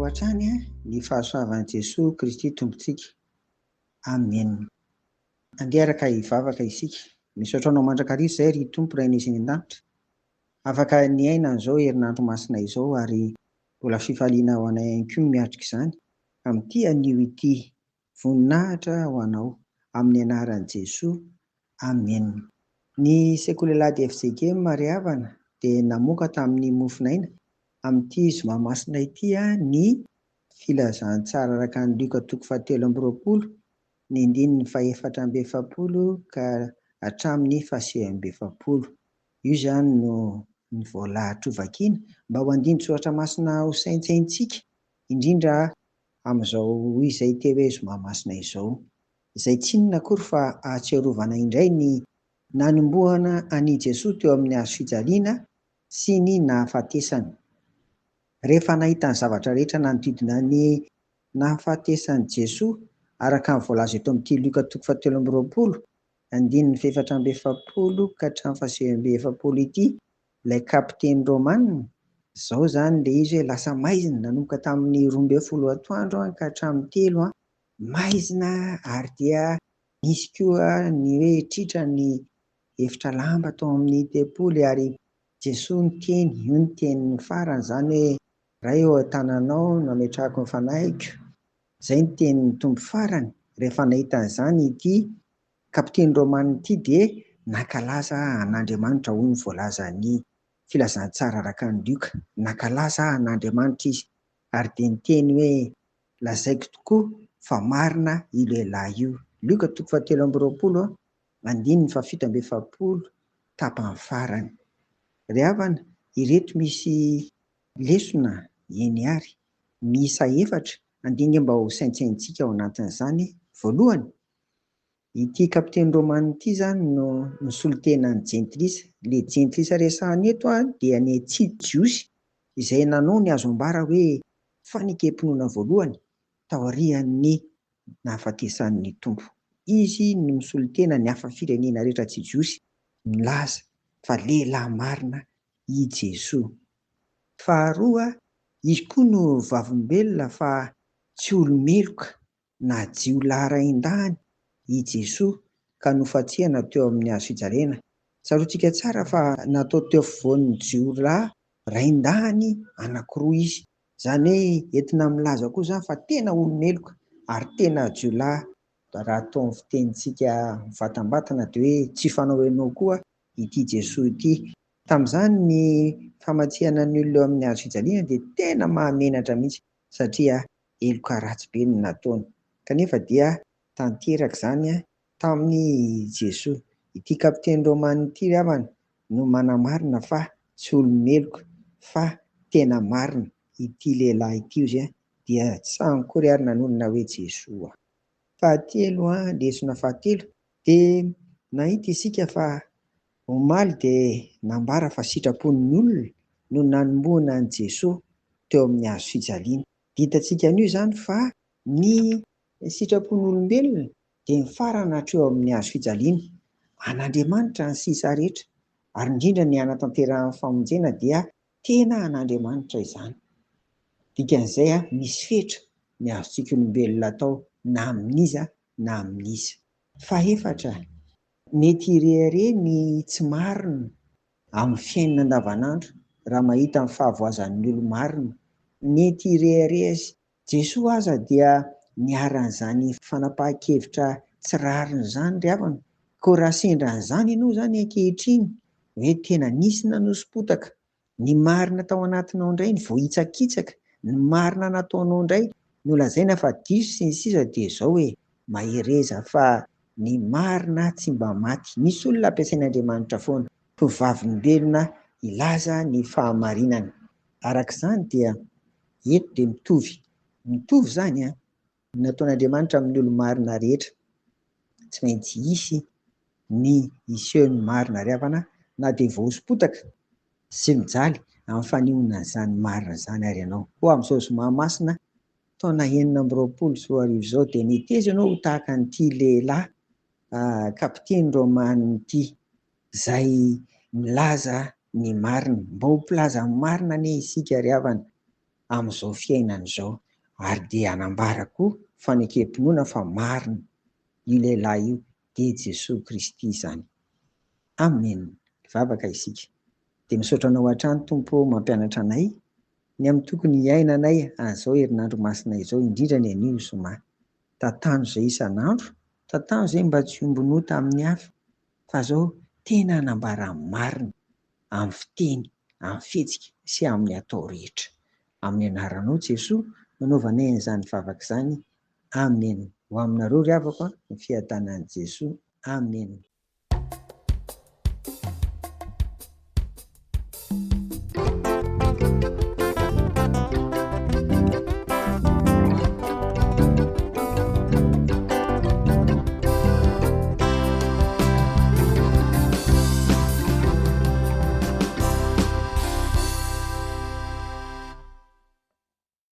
hatrany ny fahasoavan'i Jesosy Kristy Tompontsika. Amen. Andeharaka hivavaka isika. Misaotra anao mandrakariva izay ry Tompo Ray Nisy ny an-danitra. Afaka ny aina an'izao herinandro masina izao ary mbola fifaliana ho anay ihany koa miatrika izany amin'ity anio ity. Voninahitra ho anao amin'ny anaran'i Jesosy. Amen. Ny sekoly de FCG Mariavana dia namoaka tamin'ny mofinaina amin'ity zoma masina ity ny filazantsara araka ny Luka 7:20, ny andininy 4:70 ka hatramin'ny 8:70. Io izany no ny voalahatra hovakiana mba ho andin-tsoratra masina ho saintsaintsika, indrindra amin'izao izay teo hoe zoma masina izao, izay tsy inona akory fa ahatsiarovana indray ny nanombohana an'i Jesosy teo amin'ny hazofijaliana sy ny nahafatesany. Rehefa nahita ny zavatra rehetra manodidina ny nahafatesan'i Jesosy araka ny voalaza eto amin'ity Luka 7:20, andininy 4:70 ka hatramin'ny 8:70 ity, ilay kapiteny Romanina, izao izany ilay izy hoe lasa maizina, nanomboka tamin'ny 12 atoandro ka hatramin'ny 3 maizina, ary dia nisy koa ny hoe tritra ny efitra lamba tao amin'ny tempoly ary Jesosy niteny, io ny tenin'ny farany izany hoe Ray eo an-tananao no ametrahako ny fanahyko. Izay ny tenin'ny tombo farany. Rehefa nahita an'izany ity kapiteny Romanina ity dia nankalaza an'Andriamanitra, hoy ny voalaza ny filazantsara araka ny Luka. Nankalaza an'Andriamanitra izy ary dia niteny hoe lazaiko tokoa fa marina io lehilahy io. Luka 7:20, andininy 7:70 tapany farany. Ry havana, ireto misy lesona eny ary miisa 4 andinga mba ho saintsaintsika ao anatin'izany. Voalohany, ity kapiteny Romanina ity izany no nisolotenan'ny jentilisa. Ilay jentilisa resahana eto dia ny Tsijiosy izay nanao ny azo ambara hoe fanekem-pinoana voalohany tao aorian'ny nahafatesan'ny Tompo. Izy no nisolotena ny hafa firenena rehetra Tsijiosy, milaza fa lehilahy marina i Jesosy. Faharoa, izy koa no vavolombelona fa tsy olomeloka na jiolahy rain-dahany i Jesosy ka nofatsihana teo amin'ny hazofijaliana. Tsaroantsika tsara fa natao teo afovoan'ny jiolahy rain-dahany anankiroa izy. Izany hoe entina milaza koa izany fa tena olomeloka ary tena jiolahy. Raha atao amin'ny fitenintsika mivatambatana dia hoe tsy fanao ianao koa ity Jesosy ity. Tamin'izany ny famatsihana ny olona eo amin'ny hazofijaliana dia tena mahamenatra mihitsy satria eloka ratsy be no nataony. Kanefa dia tanteraka izany tamin'ny Jesosy. Ity kapiteny Romanina ity ry havana no manamarina fa tsy olomeloka fa tena marina ity lehilahy ity izy dia tsy sagnona ary nanonona hoe Jesosy. Fahatelo, lesona fahatelo dia nahita isika fa omaly dia nambara fa sitrapon'ny olona no nanombohana an'i Jesosy teo amin'ny hazofijaliana. Hitantsika an'io izany fa ny sitrapon'olombelona dia nifarana hatreo amin'ny hazofijaliana. An'Andriamanitra ny sisa rehetra ary indrindra ny anatanterahany famonjena dia tena an'Andriamanitra izany. Dikan'izay misy fetra ny azontsika olombelona atao na amin'iza na amin'iza. Fahefatra, mety irehare ny tsy marina amin'ny fiainana andavanandro raha mahita ny fahavoazan'ny olo-marina. Mety irehare azy. Jesosy aza dia niaran'izany fanapahan-kevitra tsy rariny izany ry havana. Koa raha sendran'izany ianao izany ankehitriny hoe tena nisy nanosom-potaka, ny marina tao anatinao indray ny voahitsakitsaka, ny marina nataonao indray no lazaina fa diso sy ny sisa dia izao hoe mahereza fa ny marina tsy mba maty. Nisy olona ampiasain'Andriamanitra foana ho vavolombelona ilaza ny fahamarinana. Araka izany dia eto dia mitovy izany nataon'Andriamanitra amin'ny olo-marina rehetra. Tsy maintsy hisy ny isehony marina ry havana na dia voahosom-potaka sy mijaly amin'ny fanehoana izany marina izany ary ianao. Ho amin'izao zoma masina taona 2020 izao dia niteza ianao ho tahaka an'ity lehilahy kapiteny Romanina ity izay milaza ny marina. Mba ho mpilaza ny marina anie isika ry havana. amin'izao fiainana izao, ary dia hanambara koa fanekem-pinoana fa marina io lehilahy io dia Jesosy Kristy izany. Amen. Vavaka isika. Dia misaotra anao hatrany Tompo mampianatra anay ny amin'ny tokony hiainanay an'izao herinandro masina izao, indrindra ny anio zoma. Tantano izay isan'andro, tantano izay mba tsy ombinota amin'ny hafa, fa zao tena hanambara marina amin'ny fiteny, amin'ny fihetsika sy amin'ny atao rehetra. Amin'ny anaranao Jesosy nanaovanay an'izany vavaka izany. Amen. Ho aminareo ry havako ny fiadanan'i Jesosy. Amen.